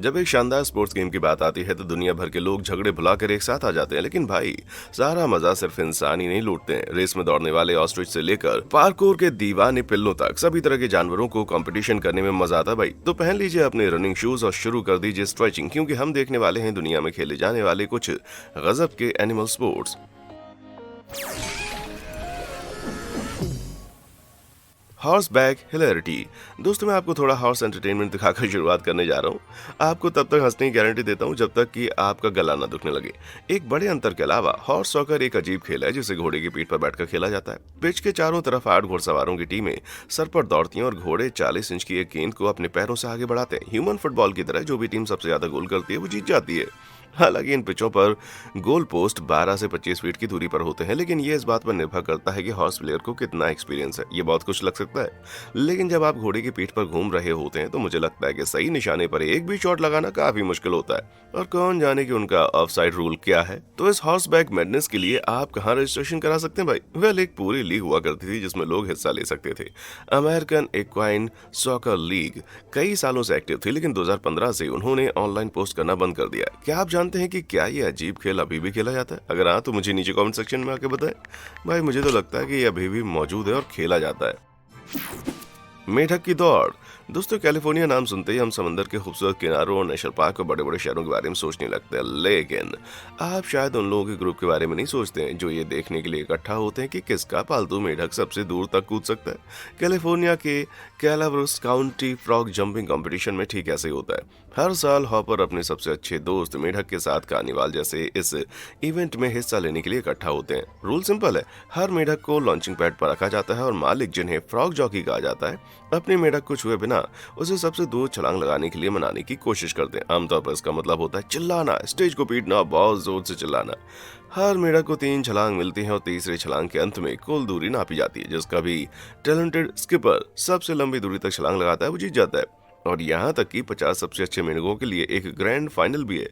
जब एक शानदार स्पोर्ट्स गेम की बात आती है तो दुनिया भर के लोग झगड़े भुलाकर एक साथ आ जाते हैं, लेकिन भाई सारा मजा सिर्फ इंसान ही नहीं लूटते हैं। रेस में दौड़ने वाले ऑस्ट्रिच से लेकर पार्कोर के दीवाने पिल्लों तक सभी तरह के जानवरों को कंपटीशन करने में मजा आता है भाई। तो पहन लीजिए अपने रनिंग शूज और शुरू कर दीजिए स्ट्रेचिंग, क्योंकि हम देखने वाले हैं दुनिया में खेले जाने वाले कुछ गजब के animal sports. Horseback hilarity. दोस्तों मैं आपको थोड़ा हॉर्स एंटरटेनमेंट दिखाकर शुरुआत करने जा रहा हूँ। आपको तब तक हंसने की गारंटी देता हूँ जब तक कि आपका गला ना दुखने लगे। एक बड़े अंतर के अलावा हॉर्स सॉकर एक अजीब खेल है जिसे घोड़े की पीठ पर बैठकर खेला जाता है। पिच के चारों तरफ 8 घुड़सवारों की टीमें सर पर दौड़ती हैं और घोड़े 40 इंच की एक गेंद को अपने पैरों से आगे बढ़ाते हैं। ह्यूमन फुटबॉल की तरह जो भी टीम सबसे ज्यादा गोल करती है वो जीत जाती है। हालांकि इन पिचों पर गोल पोस्ट 12 से 25 फीट की दूरी पर होते हैं, लेकिन ये इस बात पर निर्भर करता है कि हॉर्स प्लेयर को कितना एक्सपीरियंस है। ये बहुत कुछ लग सकता है, लेकिन जब आप घोड़े की पीठ पर घूम रहे होते हैं तो मुझे लगता है कि सही निशाने पर एक भी शॉट लगाना काफी मुश्किल होता है। और कौन जाने कि उनका ऑफसाइड रूल क्या है। तो इस हॉर्स बैक मैडनेस के लिए आप कहाँ रजिस्ट्रेशन करा सकते हैं भाई? वेल, एक पूरी लीग हुआ करती थी जिसमें लोग हिस्सा ले सकते थे। अमेरिकन इक्वाइन सॉकर लीग कई सालों से एक्टिव थी, लेकिन 2015 से उन्होंने ऑनलाइन पोस्ट करना बंद कर दिया। क्या आप जानते हैं कि क्या ये अजीब खेल अभी भी खेला जाता है? अगर हाँ तो मुझे नीचे कमेंट सेक्शन में आके बताएं। भाई मुझे तो लगता है कि ये अभी भी मौजूद है और खेला जाता है। मेढक की दौड़। दोस्तों कैलिफोर्निया नाम सुनते ही हम समंदर के खूबसूरत किनारों और नेशनल पार्क और बड़े बड़े शहरों के बारे में सोचने लगते हैं, लेकिन आप शायद उन लोगों के ग्रुप के बारे में नहीं सोचते हैं जो ये देखने के लिए इकट्ठा होते हैं कि किसका पालतू मेढक सबसे दूर तक कूद सकता है। कैलिफोर्निया के कैलाब्रुस काउंटी फ्रॉग जंपिंग कंपटीशन में ठीक ऐसे ही होता है। हर साल हॉपर अपने सबसे अच्छे दोस्त मेढक के साथ कार्निवाल जैसे इस इवेंट में हिस्सा लेने के लिए इकट्ठा होते हैं। रूल सिंपल है, हर मेढक को लॉन्चिंग पैड पर रखा जाता है और मालिक, जिन्हें फ्रॉग जॉकी कहा जाता है, अपने मेढक को छुए बिना उसे सबसे दूर छलांग लगाने के लिए मनाने की कोशिश करते हैं। आमतौर पर इसका मतलब होता है चिल्लाना, स्टेज को पीटना, बहुत जोर से चिल्लाना। हर मेढक को 3 छलांग मिलती हैं और तीसरे छलांग के अंत में कुल दूरी नापी जाती है। जिसका भी टैलेंटेड स्किपर सबसे लंबी दूरी तक छलांग लगाता है वो जीत जाता है। और यहाँ तक कि 50 सबसे अच्छे मेढकों के लिए एक ग्रैंड फाइनल भी है,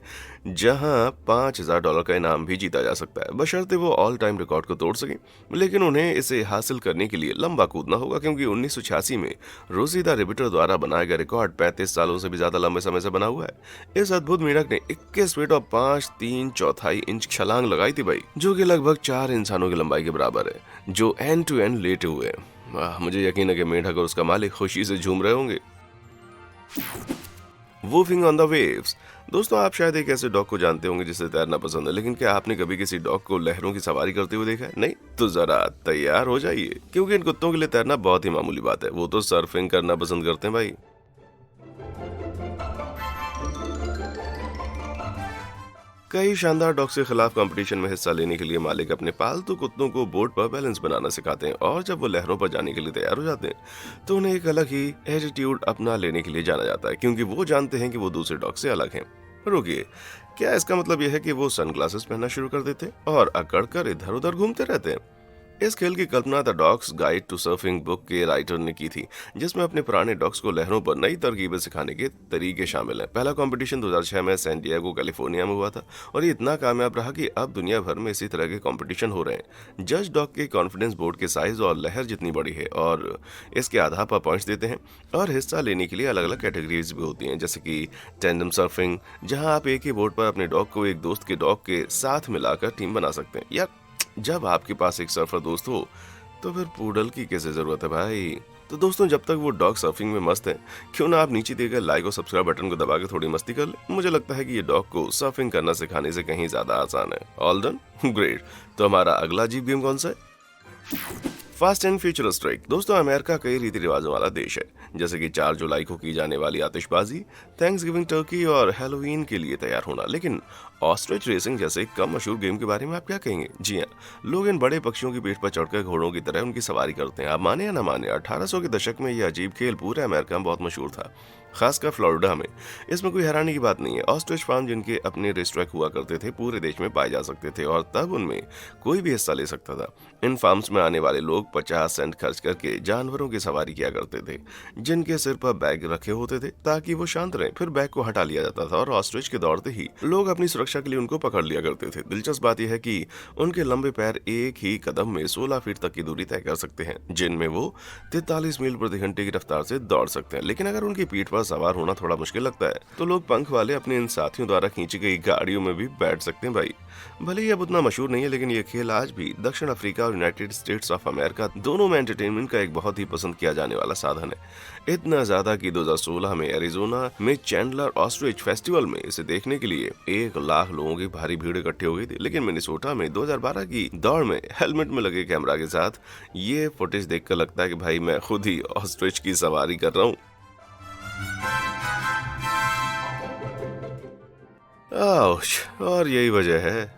जहाँ $5000 का इनाम भी जीता जा सकता है, बशर्ते वो ऑल टाइम रिकॉर्ड को तोड़ सकें। लेकिन उन्हें इसे हासिल करने के लिए लंबा कूदना होगा, क्योंकि 1986 में रोसीदा रिबिटर द्वारा बनाया गया रिकॉर्ड 35 सालों से भी ज्यादा लंबे समय से बना हुआ है। इस अद्भुत मेढक ने 21 फीट और 5 3/4 इंच छलांग लगाई थी भाई, जो कि लगभग 4 इंसानों की लंबाई के बराबर है, जो एंड टू एंड लेटे हुए हैं। मुझे यकीन है कि मेढक और उसका मालिक खुशी से झूम रहे होंगे। Whooping on the waves. दोस्तों आप शायद एक ऐसे डॉग को जानते होंगे जिसे तैरना पसंद है, लेकिन क्या आपने कभी किसी डॉग को लहरों की सवारी करते हुए देखा है? नहीं तो जरा तैयार हो जाइए, क्योंकि इन कुत्तों के लिए तैरना बहुत ही मामूली बात है। वो तो सर्फिंग करना पसंद करते हैं भाई। कई शानदार डॉग्स के खिलाफ कंपटीशन में हिस्सा लेने के लिए मालिक अपने पालतू कुत्तों को बोर्ड पर बैलेंस बनाना सिखाते हैं, और जब वो लहरों पर जाने के लिए तैयार हो जाते हैं तो उन्हें एक अलग ही एटीट्यूड अपना लेने के लिए जाना जाता है, क्योंकि वो जानते हैं कि वो दूसरे डॉग से अलग हैं। रुकिए, क्या इसका मतलब यह है कि वो सनग्लासेस पहनना शुरू कर देते और अकड़ कर इधर उधर घूमते रहते हैं? इस खेल की कल्पना the dogs guide to surfing book के राइटर ने की थी, जिसमें अपने पुराने डॉग्स को लहरों पर नई तरकीबें सिखाने के तरीके शामिल हैं। पहला कंपटीशन 2006 में सैन डिएगो कैलिफोर्निया में हुआ था, और ये इतना कामयाब रहा कि अब दुनिया भर में इसी तरह के कंपटीशन हो रहे हैं। जज डॉग के कॉन्फिडेंस बोर्ड के साइज और लहर जितनी बड़ी है और इसके आधार पर पॉइंट्स देते हैं, और हिस्सा लेने के लिए अलग अलग कैटेगरीज भी होती हैं, जैसे कि टैंडम सर्फिंग, जहां आप एक ही बोर्ड पर अपने डॉग को एक दोस्त के डॉग के साथ मिलाकर टीम बना सकते हैं। या जब आपके पास एक सर्फर दोस्त हो तो फिर पूडल की कैसे जरूरत है भाई। तो दोस्तों जब तक वो डॉग सर्फिंग में मस्त है, क्यों ना आप नीचे दिए गए लाइक और सब्सक्राइब बटन को दबा के थोड़ी मस्ती कर ले। मुझे लगता है कि ये डॉग को सर्फिंग करना सिखाने से कहीं ज्यादा आसान है। All done, great. तो हमारा अगला अजीब गेम कौन सा है? Fast and futuristic. दोस्तों अमेरिका कई रीति रिवाजों वाला देश है, जैसे कि 4 जुलाई को की जाने वाली आतिशबाजी, थैंक्सगिविंग टर्की और हैलोवीन के लिए तैयार होना। लेकिन ऑस्ट्रिच रेसिंग जैसे कम मशहूर गेम के बारे में आप क्या कहेंगे? जी हाँ, लोग इन बड़े पक्षियों की पीठ पर चढ़कर घोड़ों की तरह उनकी सवारी करते हैं। आप माने या ना माने, 1800 के दशक में यह अजीब खेल पूरे अमेरिका में बहुत मशहूर था, खासकर फ्लोरिडा में। इसमें कोई हैरानी की बात नहीं है। ऑस्ट्रिच फार्म जिनके अपने रेस्ट्रैक हुआ करते थे पूरे देश में पाए जा सकते थे, और तब उनमें कोई भी हिस्सा ले सकता था। इन फार्म्स में आने वाले लोग 50 सेंट खर्च करके जानवरों की सवारी किया करते थे, जिनके सिर पर बैग रखे होते थे ताकि वो शांत रहे। फिर बैग को हटा लिया जाता था और ऑस्ट्रिच के दौड़ते ही लोग अपनी सुरक्षा के लिए उनको पकड़ लिया करते थे। दिलचस्प बात यह है कि उनके लंबे पैर एक ही कदम में 16 फीट तक की दूरी तय कर सकते हैं, जिनमें वो 43 मील प्रति घंटे की रफ्तार से दौड़ सकते हैं। लेकिन अगर उनकी पीठ पर सवार होना थोड़ा मुश्किल लगता है, तो लोग पंख वाले अपने इन साथियों द्वारा खींची गई गाड़ियों में भी बैठ सकते हैं भाई। भले ही अब उतना मशहूर नहीं है, लेकिन ये खेल आज भी दक्षिण अफ्रीका और यूनाइटेड स्टेट्स ऑफ अमेरिका दोनों में एंटरटेनमेंट का एक बहुत ही पसंद किया जाने वाला साधन है। इतना ज्यादा कि 2016 में एरिजोना में चैंडलर ऑस्ट्रिच फेस्टिवल में इसे देखने के लिए 1 लाख लोगों की भारी भीड़ इकट्ठी हो गई थी। लेकिन मिनेसोटा में 2012 की दौड़ में हेलमेट में लगे कैमरा के साथ ये फुटेज देखकर लगता है कि भाई मैं खुद ही ऑस्ट्रिच की सवारी कर रहा हूँ। और यही वजह है।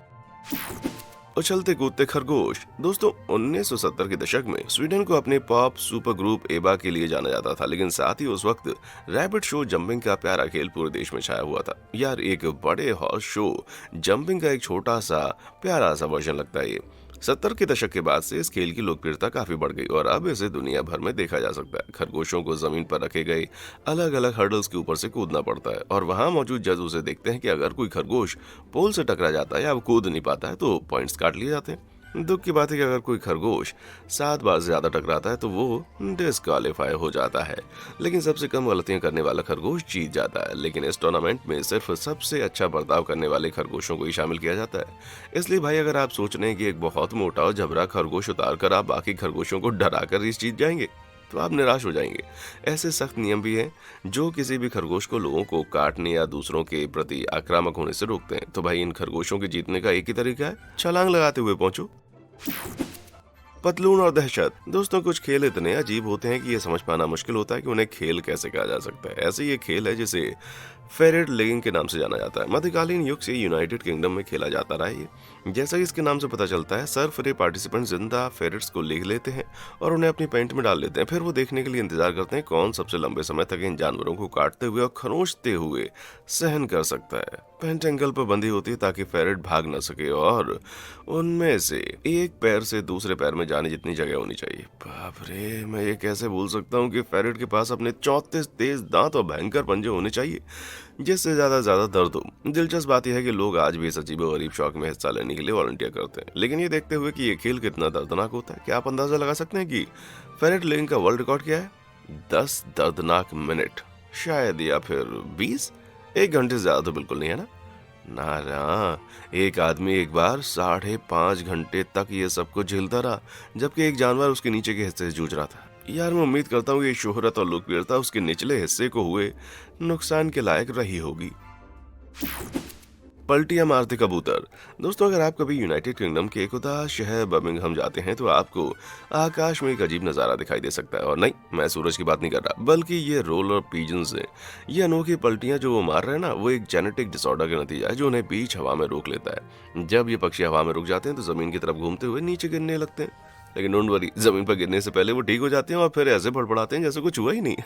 उछलते कूदते खरगोश। दोस्तों 1970 के दशक में स्वीडन को अपने पॉप सुपर ग्रुप एबा के लिए जाना जाता था, लेकिन साथ ही उस वक्त रैबिट शो जंपिंग का प्यारा खेल पूरे देश में छाया हुआ था। यार एक बड़े हॉर्स शो जंपिंग का एक छोटा सा प्यारा सा वर्जन लगता है ये। 70 के दशक के बाद से इस खेल की लोकप्रियता काफी बढ़ गई और अब इसे दुनिया भर में देखा जा सकता है। खरगोशों को जमीन पर रखे गए अलग अलग हर्डल्स के ऊपर से कूदना पड़ता है और वहां मौजूद जज उसे देखते हैं कि अगर कोई खरगोश पोल से टकरा जाता है या वो कूद नहीं पाता है तो पॉइंट्स काट लिए जाते हैं। दुख की बात है कि अगर कोई खरगोश 7 बार से ज्यादा टकराता है तो वो डिस्क्वालीफाई हो जाता है, लेकिन सबसे कम गलतियां करने वाला खरगोश जीत जाता है। लेकिन इस टूर्नामेंट में सिर्फ सबसे अच्छा बर्ताव करने वाले खरगोशों को ही शामिल किया जाता है। इसलिए भाई अगर आप सोच रहे हैं कि एक बहुत मोटा और झबरा खरगोश उतार कर आप बाकी खरगोशों को डरा कर इस जीत जाएंगे तो आप निराश हो जाएंगे। ऐसे सख्त नियम भी हैं जो किसी भी खरगोश को लोगों को काटने या दूसरों के प्रति आक्रामक होने से रोकते हैं। तो भाई इन खरगोशों के जीतने का एक ही तरीका है, छलांग लगाते हुए पहुंचो। पतलून और दहशत। दोस्तों कुछ खेल इतने अजीब होते हैं कि ये समझ पाना मुश्किल होता है कि उन्हें खेल कैसे कहा जा सकता है। ऐसे ये खेल है जिसे फेरेट लेगिंग के नाम से जाना जाता है। मध्यकालीन युग से यूनाइटेड किंगडम में खेला जाता रहा है। ये जैसा कि इसके नाम से पता चलता है, सर्फ रे पार्टिसिपेंट जिंदा फेरेट्स को लिख लेते हैं और उन्हें अपनी पेंट में डाल लेते हैं। फिर वो देखने के लिए इंतजार करते हैं कौन सबसे लंबे समय तक इन जानवरों को काटते हुए और खरोंचते हुए सहन कर सकता है। पेंट एंगल पर बंधी होती है ताकि फेरेट भाग न सके और उनमें से एक पैर से दूसरे पैर में जाने जितनी जगह होनी चाहिए। बाप रे, मैं ये कैसे भूल सकता हूँ कि फेरेट के पास अपने 34 तेज दांत और भयंकर पंजे होने चाहिए जिससे ज्यादा दर्द हो। दिलचस्प बात यह है कि लोग आज भी इस अजीब गरीब शौक में हिस्सा लेने के लिए वॉलंटियर करते हैं, लेकिन ये देखते हुए कि ये खेल कितना दर्दनाक होता है, क्या आप अंदाजा लगा सकते हैं कि फेरेट लेगिंग का वर्ल्ड रिकॉर्ड क्या है? 10 दर्दनाक मिनट शायद, या फिर 20। 1 घंटे से ज्यादा तो बिल्कुल नहीं है ना। ना, एक आदमी एक बार 5.5 घंटे तक ये सब कुछ झेलता रहा जबकि एक जानवर उसके नीचे के हिस्से से जूझ रहा था। यार मैं उम्मीद करता हूँ ये शोहरत और लोकप्रियता उसके निचले हिस्से को हुए नुकसान के लायक रही होगी। पलटियां मारते कबूतर। दोस्तों अगर आप कभी यूनाइटेड किंगडम के एक उदास शहर बर्मिंघम जाते हैं तो आपको आकाश में एक अजीब नजारा दिखाई दे सकता है। और नहीं, मैं सूरज की बात नहीं कर रहा, बल्कि ये रोलर पीजन्स हैं। ये अनोखी पलटियां जो वो मार रहे हैं ना, वो एक जेनेटिक डिसऑर्डर का नतीजा है जो उन्हें बीच हवा में रोक लेता है। जब ये पक्षी हवा में रुक जाते हैं तो जमीन की तरफ घूमते हुए नीचे गिरने लगते हैं, लेकिन डोंट वरी, जमीन पर गिरने से पहले वो ठीक हो जाते हैं और फिर ऐसे फड़फड़ाते हैं जैसे कुछ हुआ ही नहीं।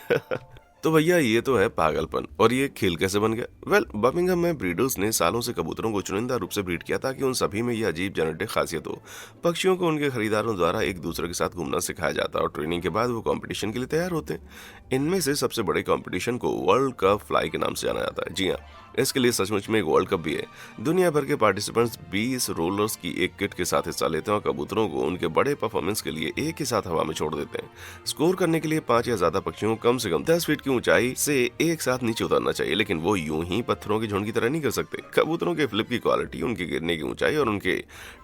तो भैया ये तो है पागलपन। और ये खेल कैसे बन गया? वेल, बर्मिंघम में ब्रीडर्स ने सालों से कबूतरों को चुनिंदा रूप से ब्रीड किया ताकि उन सभी में ये अजीब जेनेटिक खासियत हो। पक्षियों को उनके खरीदारों द्वारा एक दूसरे के साथ घूमना सिखाया जाता है और ट्रेनिंग के बाद वो कंपटीशन के लिए तैयार होते हैं। इनमें से सबसे बड़े कंपटीशन को वर्ल्ड कप फ्लाई के नाम से जाना जाता है। जी हाँ, इसके लिए सचमुच में एक वर्ल्ड कप भी है। दुनिया भर के पार्टिसिपेंट्स 20 रोलर्स की एक किट के साथ हिस्सा लेते हैं और कबूतरों को उनके बड़े परफॉर्मेंस के लिए एक ही साथ हवा में छोड़ देते हैं। स्कोर करने के लिए 5 या ज्यादा पक्षियों को कम से कम 10 फीट की ऊंचाई से एक साथ नीचे उतरना चाहिए, लेकिन वो यूं ही पत्थरों के झुंड की तरह नहीं कर सकते। कबूतरों के फ्लिप की क्वालिटी, उनके गिरने की ऊंचाई और उनके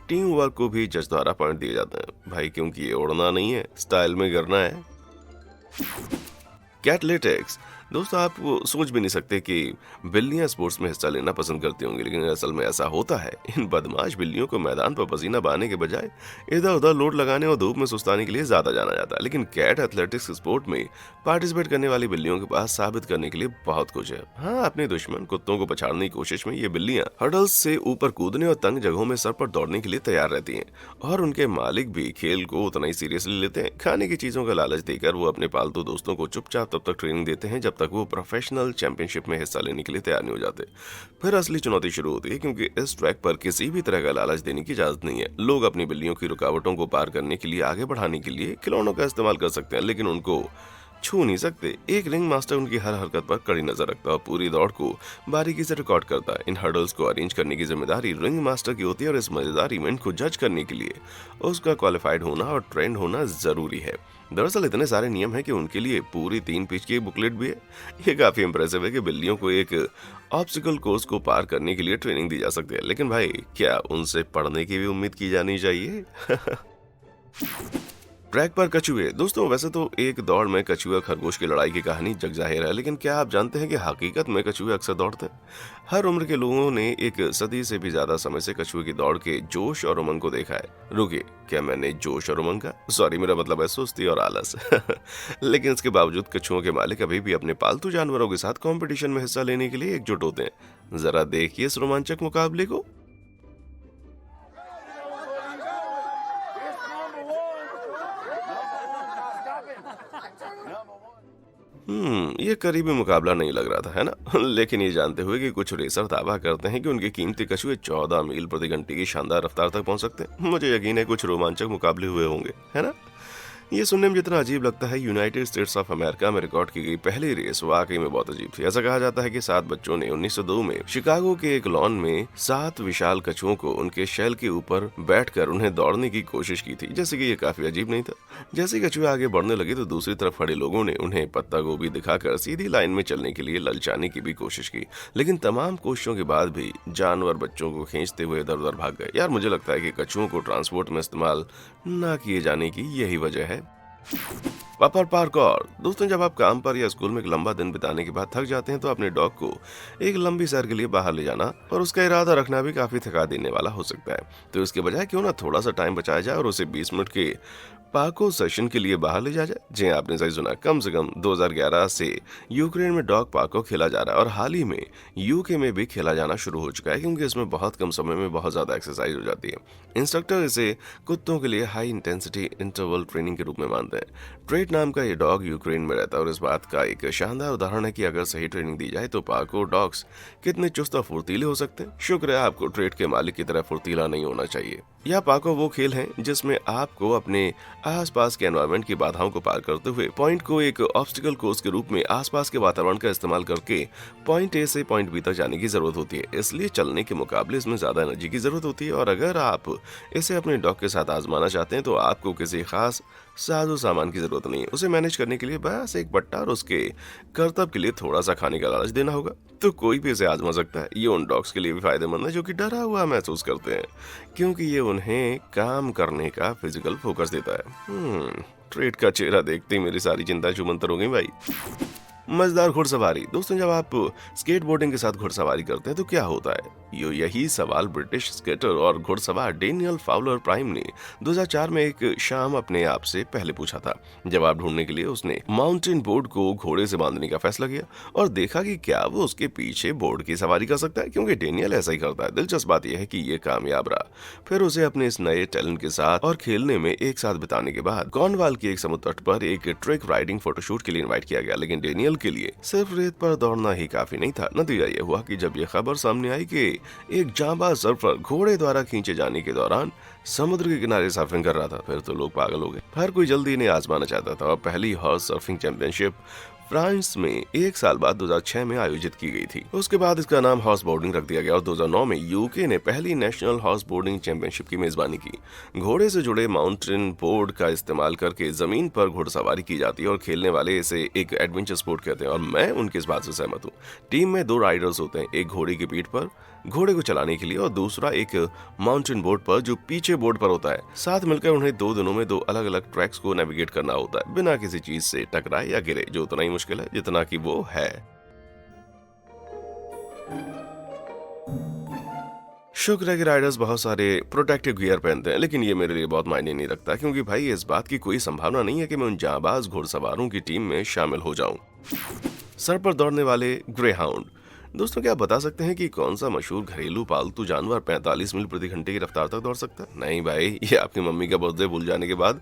टीम वर्क को भी जज द्वारा पॉइंट दिए जाते हैं भाई, क्योंकि ये उड़ना नहीं है, स्टाइल में गिरना है। Cat latex. दोस्तों आप वो सोच भी नहीं सकते कि बिल्लियां स्पोर्ट्स में हिस्सा लेना पसंद करती होंगी, लेकिन असल में ऐसा होता है। इन बदमाश बिल्लियों को मैदान पर पसीना बहाने के बजाय इधर उधर लोड लगाने और धूप में सुस्ताने के लिए ज्यादा जाना जाता है। लेकिन कैट एथलेटिक्स स्पोर्ट में पार्टिसिपेट करने वाली बिल्लियों के पास साबित करने के लिए बहुत कुछ है। हाँ, अपने दुश्मन कुत्तों को पछाड़ने की कोशिश में ये बिल्लियां हर्डल्स से ऊपर कूदने और तंग जगहों में सर पर दौड़ने के लिए तैयार रहती हैं। और उनके मालिक भी खेल को उतना ही सीरियसली लेते हैं। खाने की चीजों का लालच देकर वो अपने पालतू दोस्तों को चुपचाप तब तक ट्रेनिंग देते हैं जब तक वो प्रोफेशनल चैंपियनशिप में हिस्सा लेने के लिए तैयार नहीं हो जाते। फिर असली चुनौती शुरू होती है, क्योंकि इस ट्रैक पर किसी भी तरह का लालच देने की इजाजत नहीं है। लोग अपनी बिल्लियों की रुकावटों को पार करने के लिए, आगे बढ़ाने के लिए खिलौनों का इस्तेमाल कर सकते हैं, लेकिन उनको छू नहीं सकते। एक रिंग मास्टर उनकी हर हरकत पर कड़ी नजर रखता है और पूरी दौड़ को बारीकी से रिकॉर्ड करता है। इन हर्डल्स को अरेंज करने की जिम्मेदारी रिंग मास्टर की होती है और इस मजेदार इवेंट को जज करने के लिए उसका क्वालिफाइड होना और ट्रेंड होना जरूरी है। दरअसल इतने सारे नियम हैं कि उनके लिए पूरी 3 पेज की बुकलेट भी है। ये काफी इंप्रेसिव है कि बिल्लियों को एक ऑब्स्टिकल कोर्स को पार करने के लिए ट्रेनिंग दी जा सकती है, लेकिन भाई क्या उनसे पढ़ने की भी उम्मीद की जानी चाहिए? ट्रैक पर कछुए। दोस्तों वैसे तो एक दौड़ में कछुआ खरगोश की लड़ाई की कहानी जग जाहिर है, लेकिन क्या आप जानते हैं कि हकीकत में कछुए अक्सर दौड़ते हैं? हर उम्र के लोगों ने एक सदी से भी ज्यादा समय से कछुए की दौड़ के जोश और उमंग को देखा है। रुकिए, क्या मैंने जोश और उमंग का? सॉरी, मेरा मतलब है सुस्ती और आलस। लेकिन इसके बावजूद कछुओं के मालिक अभी भी अपने पालतू जानवरों के साथ कंपटीशन में हिस्सा लेने के लिए एकजुट होते हैं। जरा देखिए इस रोमांचक मुकाबले को। ये करीबी मुकाबला नहीं लग रहा था, है ना? लेकिन ये जानते हुए कि कुछ रेसर दावा करते हैं कि उनके कीमती कछुए 14 मील प्रति घंटे की शानदार रफ्तार तक पहुंच सकते हैं, मुझे यकीन है कुछ रोमांचक मुकाबले हुए होंगे, है ना? ये सुनने में जितना अजीब लगता है, यूनाइटेड स्टेट्स ऑफ अमेरिका में रिकॉर्ड की गई पहली रेस वाकई में बहुत अजीब थी। ऐसा कहा जाता है कि 7 बच्चों ने 1902 में शिकागो के एक लॉन में 7 विशाल कछुओं को उनके शैल के ऊपर बैठकर उन्हें दौड़ने की कोशिश की थी। जैसे कि ये काफी अजीब नहीं था। जैसे कछुए आगे बढ़ने लगे तो दूसरी तरफ खड़े लोगों ने उन्हें पत्ता गोभी दिखाकर सीधी लाइन में चलने के लिए ललचाने की भी कोशिश की, लेकिन तमाम कोशिशों के बाद भी जानवर बच्चों को खींचते हुए इधर उधर भाग गए। यार मुझे लगता है कि कछुओं को ट्रांसपोर्ट में इस्तेमाल न किए जाने की यही वजह है। पापर पार्कौर। दोस्तों जब आप काम पर या स्कूल में एक लंबा दिन बिताने के बाद थक जाते हैं तो अपने डॉग को एक लंबी सैर के लिए बाहर ले जाना और उसका इरादा रखना भी काफी थका देने वाला हो सकता है। तो इसके बजाय क्यों ना थोड़ा सा टाइम बचाया जाए और उसे 20 मिनट के पाको सेशन के लिए बाहर ले जाया जाए। जी आपने सही सुना, कम से कम 2011 से यूक्रेन में डॉग पाको खेला जा रहा है और हाल ही में यूके में भी खेला जाना शुरू हो चुका है, क्योंकि इसमें बहुत कम समय में बहुत ज्यादा एक्सरसाइज हो जाती है। इंस्ट्रक्टर इसे कुत्तों के लिए हाई इंटेंसिटी इंटरवल ट्रेनिंग के रूप में मानते हैं। ट्रेट नाम का ये डॉग यूक्रेन में रहता है और इस बात का एक शानदार उदाहरण है कि अगर सही ट्रेनिंग दी जाए तो पाको डॉग्स कितने चुस्त और फुर्तीले हो सकते हैं। शुक्र है आपको ट्रेट के मालिक की तरह फुर्तीला नहीं होना चाहिए। यह पाको वो खेल है जिसमें आपको अपने आसपास के एनवायरनमेंट की बाधाओं को पार करते हुए पॉइंट को एक ऑब्स्टिकल कोर्स के रूप में आसपास के वातावरण का इस्तेमाल करके पॉइंट ए से पॉइंट बी तक जाने की जरूरत होती है। इसलिए चलने के मुकाबले इसमें ज्यादा एनर्जी की जरूरत होती है और अगर आप इसे अपने डॉग के साथ आजमाना चाहते हैं तो आपको किसी खास साजो सामान की जरूरत नहीं है। उसे मैनेज करने के लिए बस एक बट्टा और उसके करतब के लिए थोड़ा सा खाने का लालच देना होगा, तो कोई भी इसे आजमा सकता है। ये उन डॉग्स के लिए भी फायदेमंद है जो कि डरा हुआ महसूस करते हैं, क्योंकि ये उन्हें काम करने का फिजिकल फोकस देता है। ट्रेट का चेहरा देखते ही मेरी सारी चिंता छूमंतर हो गई भाई। मजेदार घुड़सवारी। दोस्तों जब आप स्केटबोर्डिंग के साथ घुड़सवारी करते हैं तो क्या होता है? यही सवाल ब्रिटिश स्केटर और घुड़सवार डेनियल फाउलर प्राइम ने 2004 में एक शाम अपने आप से पहले पूछा था। जवाब ढूंढने के लिए उसने माउंटेन बोर्ड को घोड़े से बांधने का फैसला किया और देखा कि क्या वो उसके पीछे बोर्ड की सवारी कर सकता है, क्योंकि डेनियल ऐसा ही करता है। दिलचस्प बात यह है कि ये कामयाब रहा। फिर उसे अपने इस नए टैलेंट के साथ और खेलने में एक साथ बिताने के बाद कॉर्नवाल के एक समुद्र तट पर एक ट्रैक राइडिंग फोटोशूट के लिए इनवाइट किया गया, लेकिन डेनियल के लिए सिर्फ रेत पर दौड़ना ही काफी नहीं था। नतीजा यह हुआ कि जब यह खबर सामने आई कि एक जांबाज सर्फर घोड़े द्वारा खींचे जाने के दौरान समुद्र के किनारे सर्फिंग कर रहा था, फिर तो लोग पागल हो गए। हर कोई जल्दी इन्हें आजमाना चाहता था और पहली हॉर्स सर्फिंग चैंपियनशिप फ्रांस में 1 साल बाद 2006 में आयोजित की गई थी। उसके बाद इसका नाम हॉर्स बोर्डिंग रख दिया गया और 2009 में यूके ने पहली नेशनल हॉर्स बोर्डिंग चैंपियनशिप की मेजबानी की। घोड़े से जुड़े माउंटेन बोर्ड का इस्तेमाल करके जमीन पर घुड़सवारी की जाती है और खेलने वाले इसे एक एडवेंचर स्पोर्ट कहते हैं और मैं उनकी इस बात से सहमत हूँ। टीम में 2 राइडर्स होते हैं, एक घोड़े की पीठ पर घोड़े को चलाने के लिए और दूसरा एक माउंटेन बोर्ड पर जो पीछे बोर्ड पर होता है। साथ मिलकर उन्हें 2 दिनों में 2 अलग अलग ट्रैक्स को नेविगेट करना होता है बिना किसी चीज से टकराए या गिरे, जो उतना ही मुश्किल है जितना कि वो है। शुक्र है कि राइडर्स बहुत सारे प्रोटेक्टिव गियर पहनते हैं, लेकिन ये मेरे लिए बहुत मायने नहीं रखता, क्योंकि भाई इस बात की कोई संभावना नहीं है कि मैं उन जांबाज घुड़सवारों की टीम में शामिल हो जाऊं। सर पर दौड़ने वाले ग्रेहाउंड। दोस्तों क्या आप बता सकते हैं कि कौन सा मशहूर घरेलू पालतू जानवर 45 मील प्रति घंटे की रफ्तार तक दौड़ सकता है? नहीं भाई, ये आपकी मम्मी का बर्थडे भूल जाने के बाद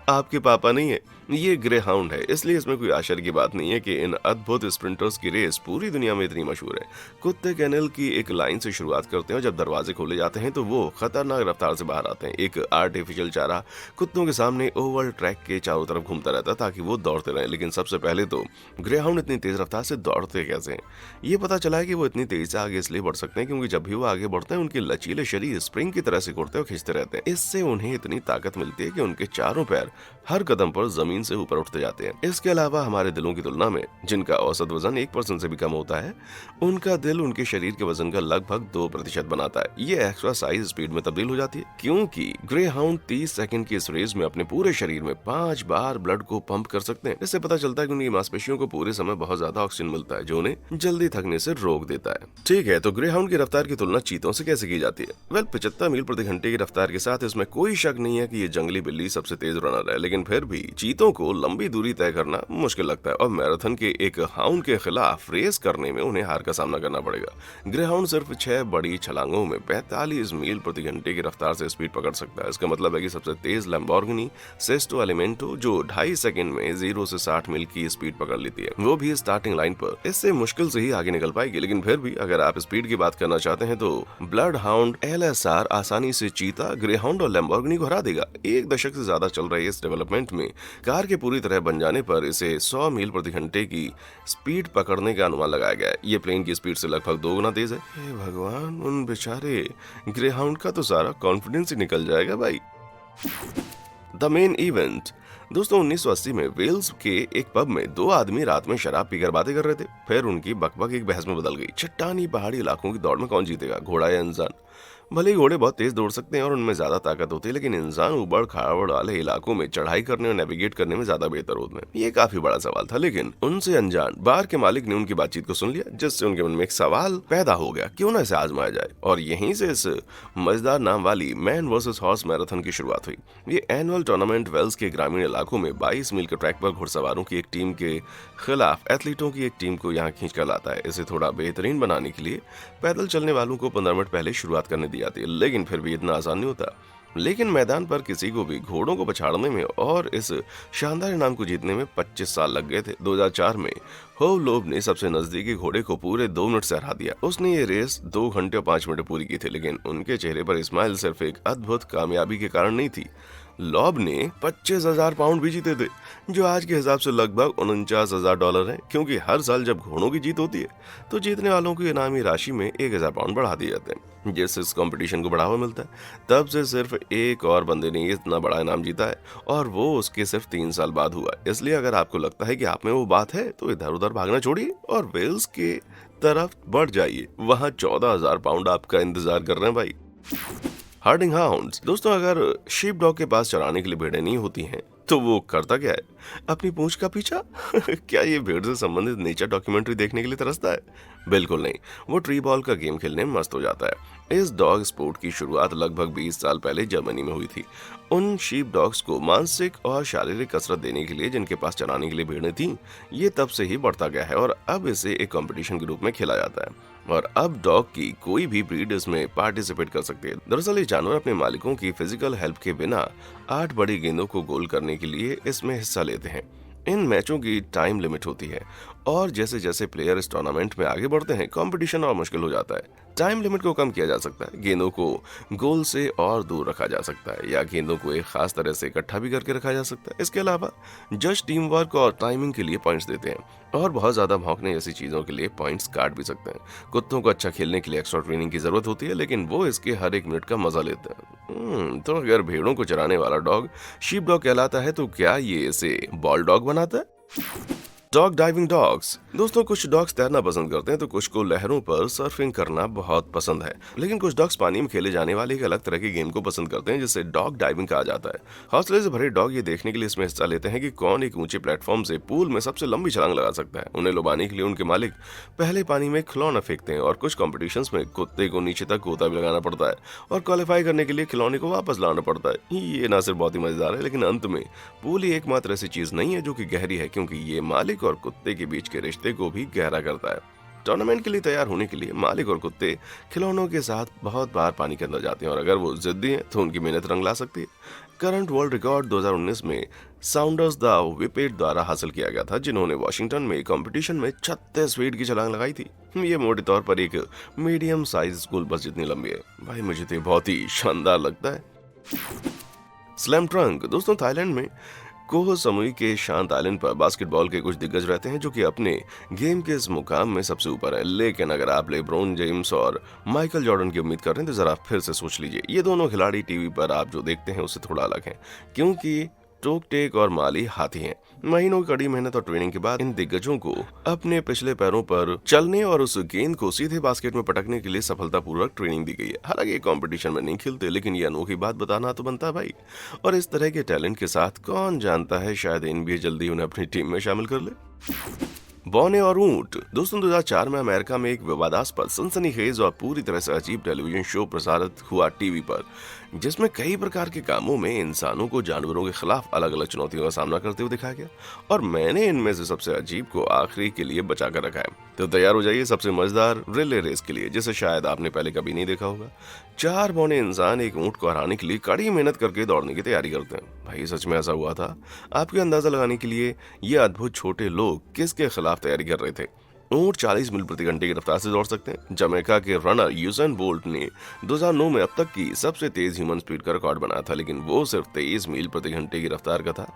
आपके पापा नहीं है, ये ग्रे हाउंड है, इसलिए इसमें कोई आश्चर्य की बात नहीं है कि इन अद्भुत स्प्रिंटर्स की रेस पूरी दुनिया में इतनी मशहूर है। कुत्ते कैनल की एक लाइन से शुरुआत करते हैं और जब दरवाजे खोले जाते हैं तो वो खतरनाक रफ्तार से बाहर आते हैं। एक आर्टिफिशियल चारा कुत्तों के सामने ओवल ट्रैक के चारों तरफ घूमता रहता है ताकि वो दौड़ते रहें। लेकिन सबसे पहले तो ग्रे हाउंड इतनी तेज रफ्तार से दौड़ते कैसे हैं? ये पता चला है कि वो इतनी तेजी से आगे इसलिए बढ़ सकते हैं क्योंकि जब भी वो आगे बढ़ते हैं उनके लचीले शरीर स्प्रिंग की तरह सिकुड़ते और खींचते रहते हैं। इससे उन्हें इतनी ताकत मिलती है कि उनके चारों पैर हर कदम पर जमीन से ऊपर उठते जाते हैं। इसके अलावा हमारे दिलों की तुलना में, जिनका औसत वजन 1% से भी कम होता है, उनका दिल उनके शरीर के वजन का लगभग 2% बनाता है। ये एक्सरसाइज स्पीड में तब्दील हो जाती है क्योंकि ग्रे हाउंड 30 सेकंड की इस रेस में अपने पूरे शरीर में 5 बार ब्लड को पंप कर सकते हैं। इससे पता चलता है कि उनकी मांसपेशियों को पूरे समय बहुत ज्यादा ऑक्सीजन मिलता है जो उन्हें जल्दी थकने से रोक देता है। ठीक है, तो ग्रे हाउंड की रफ्तार की तुलना चीतों से कैसे की जाती है? वेल, 75 मील प्रति घंटे की रफ्तार के साथ इसमें कोई शक नहीं है कि ये जंगली बिल्ली सबसे तेज रनर है, लेकिन फिर भी चीतों को लंबी दूरी तय करना मुश्किल लगता है और मैराथन के एक हाउंड के खिलाफ रेस करने में उन्हें हार का सामना करना पड़ेगा। ग्रे हाउंड सिर्फ 6 बड़ी छलांगों में 45 मील प्रति घंटे की रफ्तार से स्पीड पकड़ सकता है। इसका मतलब है कि सबसे तेज लैम्बोर्गिनी सेस्टो एलिमेंटो, जो 2.5 सेकंड में 0 से 60 मील की स्पीड पकड़ लेती है, वो भी स्टार्टिंग लाइन पर इससे मुश्किल से ही आगे निकल पाएगी। लेकिन फिर भी अगर आप स्पीड की बात करना चाहते हैं तो ब्लड हाउंड LSR आसानी से चीता, ग्रे हाउंड और लैम्बोर्गिनी को हरा देगा। एक दशक से ज्यादा चल रहे इस डेवलपमेंट में कार के पूरी तरह बन जाने पर इसे 100 मील प्रति घंटे की स्पीड पकड़ने का अनुमान लगाया गया है। ये प्लेन की स्पीड से लगभग 2 गुना तेज है। हे भगवान, उन बेचारे ग्रे हाउंड का तो सारा कॉन्फिडेंस ही निकल जाएगा भाई। The main event. दोस्तों, 1980 में वेल्स के एक पब में 2 आदमी रात में शराब पीकर बातें कर रहे थे। फिर उनकी बकबक एक बहस में बदल गई। चट्टानी पहाड़ी इलाकों की दौड़ में कौन जीतेगा, घोड़ा या इंसान? भले ही घोड़े बहुत तेज दौड़ सकते हैं और उनमें ज्यादा ताकत होती है, लेकिन इंसान उबड़ खाबड़ वाले इलाकों में चढ़ाई करने और नेविगेट करने में ज्यादा बेहतर होते हैं। ये काफी बड़ा सवाल था, लेकिन उनसे अनजान बार के मालिक ने उनकी बातचीत को सुन लिया, जिससे उनके मन में एक सवाल पैदा हो गया, क्यों ना इसे आजमाया जाए। और यहीं से इस मजेदार नाम वाली मैन वर्सेस हॉर्स मैराथन की शुरुआत हुई। ये एनुअल टूर्नामेंट वेल्स के ग्रामीण इलाकों में 22 मील के ट्रैक पर घुड़सवारों की एक टीम के खिलाफ एथलीटों की एक टीम को यहाँ खींच कर लाता है। इसे थोड़ा बेहतरीन बनाने के लिए पैदल चलने वालों को 15 मिनट पहले शुरुआत करने दी जाती है, लेकिन फिर भी इतना आसान नहीं होता। लेकिन मैदान पर किसी को भी घोड़ों को पछाड़ने में और इस शानदार इनाम को जीतने में 25 साल लग गए थे। 2004 में होव लोब ने सबसे नजदीकी घोड़े को पूरे 2 मिनट से हरा दिया। उसने ये रेस 2 घंटे और 5 मिनट पूरी की थी, लेकिन उनके चेहरे पर स्माइल सिर्फ एक अद्भुत कामयाबी के कारण नहीं थी। लॉब ने 25,000 पाउंड भी जीते थे, जो आज के हिसाब से लगभग $49,000 है, क्योंकि हर साल जब घोड़ों की जीत होती है तो जीतने वालों की इनामी राशि में 1,000 पाउंड बढ़ा दिए जाते हैं, जिससे इस कंपटीशन को बढ़ावा मिलता है। तब से सिर्फ एक और बंदे ने इतना बड़ा इनाम जीता है और वो उसके सिर्फ 3 साल बाद हुआ। इसलिए अगर आपको लगता है कि आप में वो बात है तो इधर उधर भागना छोड़िए और वेल्स के तरफ बढ़ जाइए। वहाँ 14,000 पाउंड आपका इंतजार कर रहे हैं भाई। Herding hounds. दोस्तों, अगर शीप डॉग के पास चराने के लिए भेड़ें नहीं होती हैं तो वो करता क्या है? अपनी पूंछ का पीछा? क्या ये भेड़ से संबंधित नेचर डॉक्यूमेंट्री देखने के लिए तरसता है? बिल्कुल नहीं, वो ट्री बॉल का गेम खेलने में मस्त हो जाता है। इस डॉग स्पोर्ट की शुरुआत लगभग 20 साल पहले जर्मनी में हुई थी। उन शीप डॉग्स को मानसिक और शारीरिक कसरत देने के लिए जिनके पास चराने के लिए भेड़ें थीं, ये तब से ही बढ़ता गया है और अब इसे एक कंपटीशन के रूप में खेला जाता है और अब डॉग की कोई भी ब्रीड इसमें पार्टिसिपेट कर सकती है। दरअसल ये जानवर अपने मालिकों की फिजिकल हेल्प के बिना 8 बड़ी गेंदों को गोल करने के लिए इसमें हिस्सा लेते हैं। इन मैचों की टाइम लिमिट होती है और जैसे जैसे प्लेयर इस टूर्नामेंट में आगे बढ़ते हैं, कंपटीशन और मुश्किल हो जाता है। टाइम लिमिट को कम किया जा सकता है, गेंदों को गोल से और दूर रखा जा सकता है या गेंदों को एक खास तरह से इकट्ठा भी करके रखा जा सकता है। इसके अलावा जज टीम वर्क और टाइमिंग के लिए पॉइंट्स देते हैं और बहुत ज्यादा भौंकने जैसी चीजों के लिए पॉइंट्स काट भी सकते हैं। कुत्तों को अच्छा खेलने के लिए एक्स्ट्रा ट्रेनिंग की जरूरत होती है, लेकिन वो इसके हर एक मिनट का मजा लेते हैं। तो अगर भेड़ों को चराने वाला डॉग शीप डॉग कहलाता है तो क्या ये इसे बॉल डॉग बनाता है? Dog diving dogs. दोस्तों, कुछ डॉग्स तैरना पसंद करते हैं तो कुछ को लहरों पर सर्फिंग करना बहुत पसंद है, लेकिन कुछ डॉग्स पानी में खेले जाने वाले एक अलग तरह के गेम को पसंद करते हैं जिसे डॉग डाइविंग कहा जाता है। हौसले से भरे डॉग ये देखने के लिए इसमें हिस्सा लेते हैं कि कौन एक ऊंचे प्लेटफॉर्म से पूल में सबसे लंबी छलांग लगा सकता है। उन्हें लुभाने के लिए उनके मालिक पहले पानी में खिलौना फेंकते हैं और कुछ कॉम्पिटिशन्स में कुत्ते को नीचे तक गोता भी लगाना पड़ता है और क्वालिफाई करने के लिए खिलौने को वापस लाना पड़ता है। ये ना सिर्फ बहुत ही मजेदार है, लेकिन अंत में पूल ही एकमात्र ऐसी चीज नहीं है जो कि गहरी है, क्योंकि ये मालिक और कुत्ते के बीच के रिश्ते को भी गहरा करता है। टूर्नामेंट के लिए तैयार होने के लिए मालिक और कुत्ते खिलौनों के साथ बहुत बार पानी के अंदर जाते हैं और अगर वो जिद्दी हैं तो उनकी मेहनत रंग ला सकती है। करंट वर्ल्ड रिकॉर्ड 2019 में साउंडर्स द विपेट द्वारा हासिल किया गया था, जिन्होंने वॉशिंगटन में कंपटीशन में 36 फीट की छलांग लगाई थी। ये मोटे तौर पर एक मीडियम साइज स्कूल बस जितनी लंबी है। भाई मुझे तो ये बहुत ही शानदार लगता है। स्लैम ट्रंक दोस्तों, थाईलैंड में कोह समूह के शांत आइलैंड पर बास्केटबॉल के कुछ दिग्गज रहते हैं जो कि अपने गेम के इस मुकाम में सबसे ऊपर है। लेकिन अगर आप लेब्रॉन जेम्स और माइकल जॉर्डन की उम्मीद कर रहे हैं तो जरा फिर से सोच लीजिए। ये दोनों खिलाड़ी टीवी पर आप जो देखते हैं उससे थोड़ा अलग हैं, क्योंकि टोक टेक और माली हाथी हैं। महीनों की कड़ी मेहनत और ट्रेनिंग के बाद इन दिग्गजों को अपने पिछले पैरों पर चलने और उस गेंद को सीधे बास्केट में पटकने के लिए सफलतापूर्वक ट्रेनिंग दी गई है। हालांकि ये कंपटीशन में नहीं खेलते, लेकिन ये अनोखी बात बताना तो बनता है भाई। और इस तरह के टैलेंट के साथ कौन जानता है, शायद NBA जल्दी उन्हें अपनी टीम में शामिल कर ले। बौने और ऊंट दोस्तों, 2004 में अमेरिका में एक विवादास्पद, सनसनीखेज और पूरी तरह से अजीब टेलीविजन शो प्रसारित हुआ टीवी पर, जिसमें कई प्रकार के कामों में इंसानों को जानवरों के खिलाफ अलग अलग चुनौतियों का सामना करते हुए दिखाया गया। और मैंने इनमें से सबसे अजीब को आखिरी के लिए बचा कर रखा है। तो तैयार हो जाइए सबसे मजेदार रिले रेस के लिए, जिसे शायद आपने पहले कभी नहीं देखा होगा। 4 बौने इंसान एक ऊंट को हराने के लिए कड़ी मेहनत करके दौड़ने की तैयारी करते हैं। भाई सच में ऐसा हुआ था? आपके अंदाजा लगाने के लिए ये अद्भुत छोटे लोग किसके खिलाफ तैयारी कर रहे थे। ऊंट 40 मील प्रति घंटे की रफ्तार से दौड़ सकते हैं। जमैका के रनर यूसेन बोल्ट ने 2009 में अब तक की सबसे तेज ह्यूमन स्पीड का रिकॉर्ड बनाया था, लेकिन वो सिर्फ 23 मील प्रति घंटे की रफ्तार का था।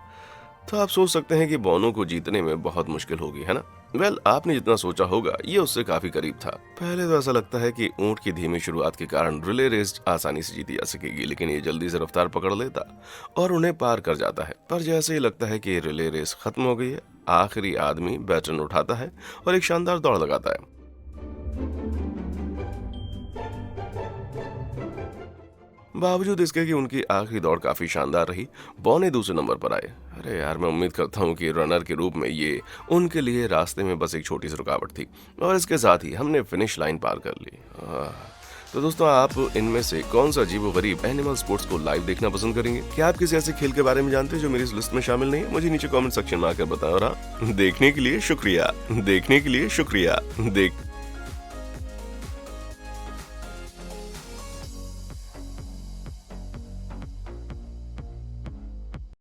तो आप सोच सकते हैं कि बौनों को जीतने में बहुत मुश्किल होगी, है ना? आपने जितना सोचा होगा ये उससे काफी करीब था। पहले तो ऐसा लगता है कि ऊंट की धीमी शुरुआत के कारण रिले रेस आसानी से जीती जा सकेगी, लेकिन ये जल्दी से रफ्तार पकड़ लेता और उन्हें पार कर जाता है। पर जैसे ही लगता है कि रिले रेस खत्म हो गई है, आखिरी आदमी बैटन उठाता है और एक शानदार दौड़ लगाता है। बावजूद इसके कि उनकी आखिरी दौड़ काफी शानदार रही, बौने दूसरे नंबर पर आए। अरे यार, मैं उम्मीद करता हूँ कि रनर के रूप में ये उनके लिए रास्ते में बस एक छोटी सी रुकावट थी, और इसके साथ ही हमने फिनिश लाइन पार कर ली। तो दोस्तों, आप इनमें से कौन सा अजीबोगरीब एनिमल स्पोर्ट्स को लाइव देखना पसंद करेंगे? क्या आप किसी ऐसे खेल के बारे में जानते हैं जो मेरी इस लिस्ट में शामिल नहीं है? मुझे नीचे कमेंट सेक्शन में आकर बताओ। देखने के लिए शुक्रिया।